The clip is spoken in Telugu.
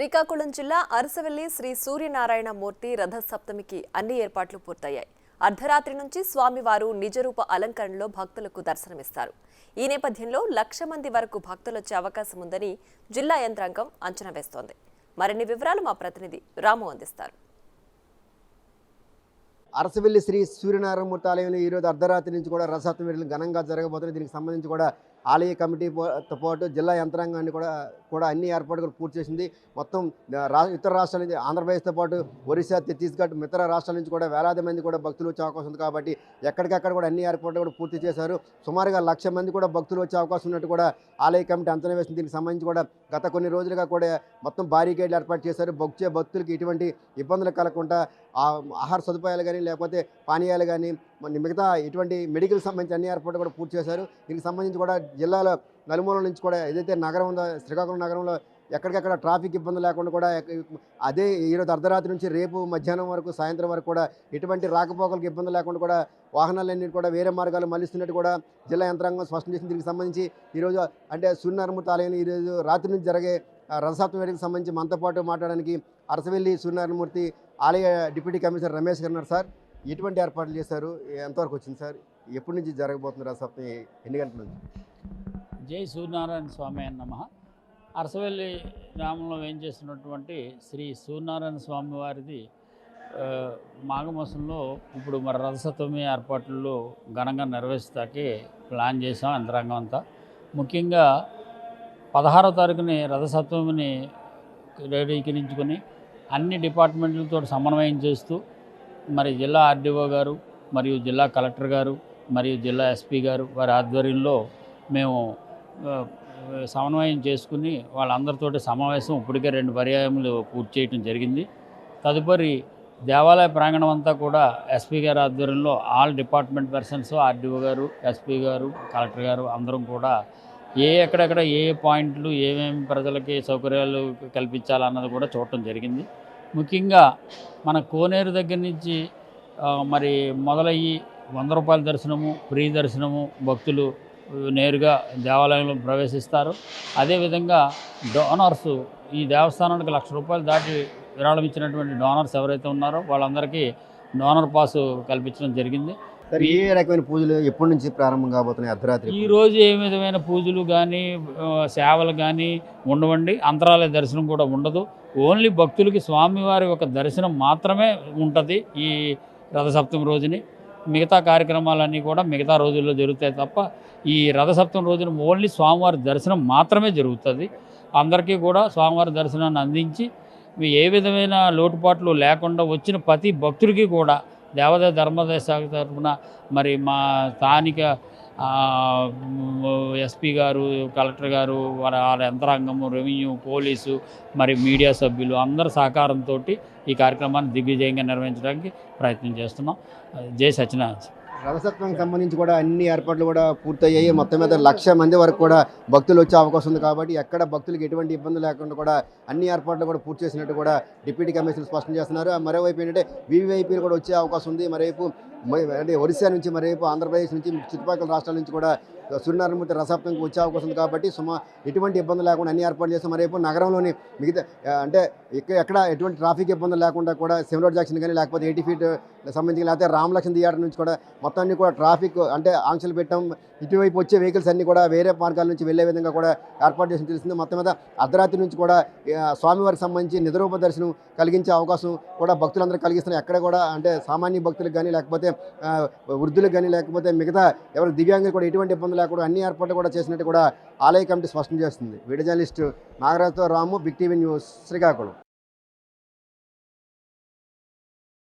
శ్రీకాకుళం జిల్లా అరసవెల్లి శ్రీ సూర్యనారాయణ మూర్తి రథ సప్తమికి అన్ని ఏర్పాట్లు పూర్తయ్యాయి. అర్ధరాత్రి నుంచి స్వామివారు నిజరూప అలంకరణలో భక్తులకు దర్శనమిస్తారు. ఈ నేపథ్యంలో 1,00,000 మంది వరకు భక్తులొచ్చే అవకాశం ఉందని జిల్లా యంత్రాంగం అంచనా వేస్తోంది. మరిన్ని వివరాలు మా ప్రతినిధి రాము అందిస్తారు. అరసవెల్లి శ్రీ సూర్యనారాయణమూర్తి ఆలయంలో ఈరోజు అర్ధరాత్రి నుంచి కూడా రథసప్తమి వేడుకలు ఘనంగా జరగబోతున్నాయి. దీనికి సంబంధించి కూడా ఆలయ కమిటీతో పాటు జిల్లా యంత్రాంగాన్ని కూడా అన్ని ఏర్పాట్లు పూర్తి చేసింది. మొత్తం ఇతర రాష్ట్రాల నుంచి ఆంధ్రప్రదేశ్తో పాటు ఒరిస్సా, ఛత్తీస్గఢ్ ఇతర రాష్ట్రాల నుంచి కూడా వేలాది మంది కూడా భక్తులు వచ్చే అవకాశం ఉంది. కాబట్టి ఎక్కడికక్కడ కూడా అన్ని ఏర్పాట్లు కూడా పూర్తి చేశారు. సుమారుగా 1,00,000 మంది కూడా భక్తులు వచ్చే అవకాశం ఉన్నట్టు కూడా ఆలయ కమిటీ అంచనా వేసింది. దీనికి సంబంధించి కూడా గత కొన్ని రోజులుగా కూడా మొత్తం భారీకేడ్లు ఏర్పాటు చేశారు. వచ్చే భక్తులకి ఎటువంటి ఇబ్బందులు కలగకుండా ఆహార సదుపాయాలు కానీ లేకపోతే పానీయాలు కానీ మిగతా ఇటువంటి మెడికల్ సంబంధించి అన్ని ఏర్పాట్లు కూడా పూర్తి చేశారు. దీనికి సంబంధించి కూడా జిల్లాలో నలుమూలల నుంచి కూడా ఏదైతే నగరం ఉందో శ్రీకాకుళం నగరంలో ఎక్కడికక్కడ ట్రాఫిక్ ఇబ్బంది లేకుండా కూడా అదే ఈరోజు అర్ధరాత్రి నుంచి రేపు మధ్యాహ్నం వరకు సాయంత్రం వరకు కూడా ఎటువంటి రాకపోకలకు ఇబ్బంది లేకుండా కూడా వాహనాలన్నీ కూడా వేరే మార్గాలు మళ్లిస్తున్నట్టు కూడా జిల్లా యంత్రాంగం స్పష్టం చేసింది. దీనికి సంబంధించి ఈరోజు అంటే సూర్యనారాయణమూర్తి ఆలయంలో ఈరోజు రాత్రి నుంచి జరిగే రథసప్తమి వేడుకకు సంబంధించి మనతో పాటు మాట్లాడడానికి అరసవెల్లి సూర్యనారాయణమూర్తి ఆలయ డిప్యూటీ కమిషనర్ రమేష్ గారు ఉన్నారు. సార్, ఎటువంటి ఏర్పాట్లు చేశారు, ఎంతవరకు వచ్చింది సార్, ఎప్పటి నుంచి జరగబోతుంది రథసప్తమి, ఎన్ని గంటల నుంచి? జై సూర్యనారాయణ స్వామి నమః. అరసవెల్లి గ్రామంలో ఏం చేస్తున్నటువంటి శ్రీ సూర్యనారాయణ స్వామి వారిది మాఘమాసంలో ఇప్పుడు మరి రథసప్తమి ఏర్పాట్లు ఘనంగా నిర్వహిస్తాకి ప్లాన్ చేసాం యంత్రాంగం అంతా. ముఖ్యంగా 16వ తారీఖుని రథసప్తమిని రేడీకరించుకొని అన్ని డిపార్ట్మెంట్లతో సమన్వయం చేస్తూ మరి జిల్లా ఆర్డీఓ గారు మరియు జిల్లా కలెక్టర్ గారు మరియు జిల్లా ఎస్పీ గారు వారి ఆధ్వర్యంలో మేము సమన్వయం చేసుకుని వాళ్ళందరితోటి సమావేశం ఇప్పటికే 2 పర్యాయములు పూర్తి చేయడం జరిగింది. తదుపరి దేవాలయ ప్రాంగణం అంతా కూడా ఎస్పీ గారి ఆధ్వర్యంలో ఆల్ డిపార్ట్మెంట్ పర్సన్స్, ఆర్డీఓ గారు, ఎస్పీ గారు, కలెక్టర్ గారు అందరం కూడా ఎక్కడెక్కడ ఏ పాయింట్లు ఏమేమి ప్రజలకి సౌకర్యాలు కల్పించాలన్నది కూడా చూడటం జరిగింది. ముఖ్యంగా మన కోనేరు దగ్గర నుంచి మరి మొదలయ్యి 100 రూపాయల దర్శనము, ఫ్రీ దర్శనము భక్తులు నేరుగా దేవాలయంలో ప్రవేశిస్తారు. అదేవిధంగా డోనర్స్ ఈ దేవస్థానానికి 1,00,000 రూపాయలు దాటి విరాళం ఇచ్చినటువంటి డోనర్స్ ఎవరైతే ఉన్నారో వాళ్ళందరికీ డోనర్ పాసు కల్పించడం జరిగింది. సార్, ఏ రకమైన పూజలు ఎప్పటి నుంచి ప్రారంభం కాబోతున్నాయి? అర్ధరాత్రి ఈరోజు ఏ విధమైన పూజలు కానీ సేవలు కానీ ఉండవండి. అంతరాలయ దర్శనం కూడా ఉండదు. ఓన్లీ భక్తులకి స్వామివారి ఒక దర్శనం మాత్రమే ఉంటుంది ఈ రథసప్తమి రోజుని. మిగతా కార్యక్రమాలన్నీ కూడా మిగతా రోజుల్లో జరుగుతాయి తప్ప ఈ రథసప్తమి రోజున ఓన్లీ స్వామివారి దర్శనం మాత్రమే జరుగుతుంది. అందరికీ కూడా స్వామివారి దర్శనాన్ని అందించి ఏ విధమైన లోటుపాట్లు లేకుండా వచ్చిన ప్రతి భక్తుడికి కూడా దేవాదాయ ధర్మాదాయ శాఖ తరఫున మరి మా స్థానిక ఎస్పీ గారు, కలెక్టర్ గారు, వారి యంత్రాంగము, రెవెన్యూ, పోలీసు, మరి మీడియా సభ్యులు అందరి సహకారంతో ఈ కార్యక్రమాన్ని దిగ్విజయంగా నిర్వహించడానికి ప్రయత్నం చేస్తున్నాం. జై సత్యనారాయణ. రథసప్తమికి సంబంధించి కూడా అన్ని ఏర్పాట్లు కూడా పూర్తయ్యాయి. మొత్తం మీద 1,00,000 మంది వరకు కూడా భక్తులు వచ్చే అవకాశం ఉంది. కాబట్టి ఎక్కడ భక్తులకు ఎటువంటి ఇబ్బంది లేకుండా కూడా అన్ని ఏర్పాట్లు కూడా పూర్తి చేసినట్టు కూడా డిప్యూటీ కమిషనర్ స్పష్టం చేస్తున్నారు. మరోవైపు ఏంటంటే వీవీఐపీలు కూడా వచ్చే అవకాశం ఉంది. మరోవైపు అంటే ఒరిస్సా నుంచి, మరోవైపు ఆంధ్రప్రదేశ్ నుంచి, చుట్టుపక్కల రాష్ట్రాల నుంచి కూడా సూర్యనారాయణమూర్తి రథసప్తమికి వచ్చే అవకాశం ఉంది. కాబట్టి ఎటువంటి ఇబ్బంది లేకుండా అన్ని ఏర్పాట్లు చేస్తాం. మరోవైపు నగరంలోని మిగతా అంటే ఎక్కడ ఎటువంటి ట్రాఫిక్ ఇబ్బందులు లేకుండా కూడా సెవెన్ జంక్షన్ కానీ లేకపోతే 80 ఫీట్ సంబంధించి లేకపోతే రామలక్ష్మణ థియేటర్ నుంచి కూడా మొత్తం అన్ని కూడా ట్రాఫిక్ అంటే ఆంక్షలు పెట్టాం. ఇటువైపు వచ్చే వెహికల్స్ అన్నీ కూడా వేరే మార్గాల నుంచి వెళ్ళే విధంగా కూడా ఏర్పాటు చేసి తెలిసింది. మొత్తం మీద అర్ధరాత్రి నుంచి కూడా స్వామివారికి సంబంధించి నిజరూప దర్శనం కలిగించే అవకాశం కూడా భక్తులందరూ కలిగిస్తున్నారు. ఎక్కడ కూడా అంటే సామాన్య భక్తులకు కానీ లేకపోతే వృద్ధులకు కానీ లేకపోతే మిగతా ఎవరు దివ్యాంగులు కూడా ఎటువంటి ఇబ్బంది లేకుండా అన్ని ఏర్పాట్లు కూడా చేసినట్టు కూడా ఆలయ కమిటీ స్పష్టం చేస్తుంది. వీడియో జర్నలిస్టు నాగరాజుతో రాము, బిగ్ టీవీ న్యూస్, శ్రీకాకుళం.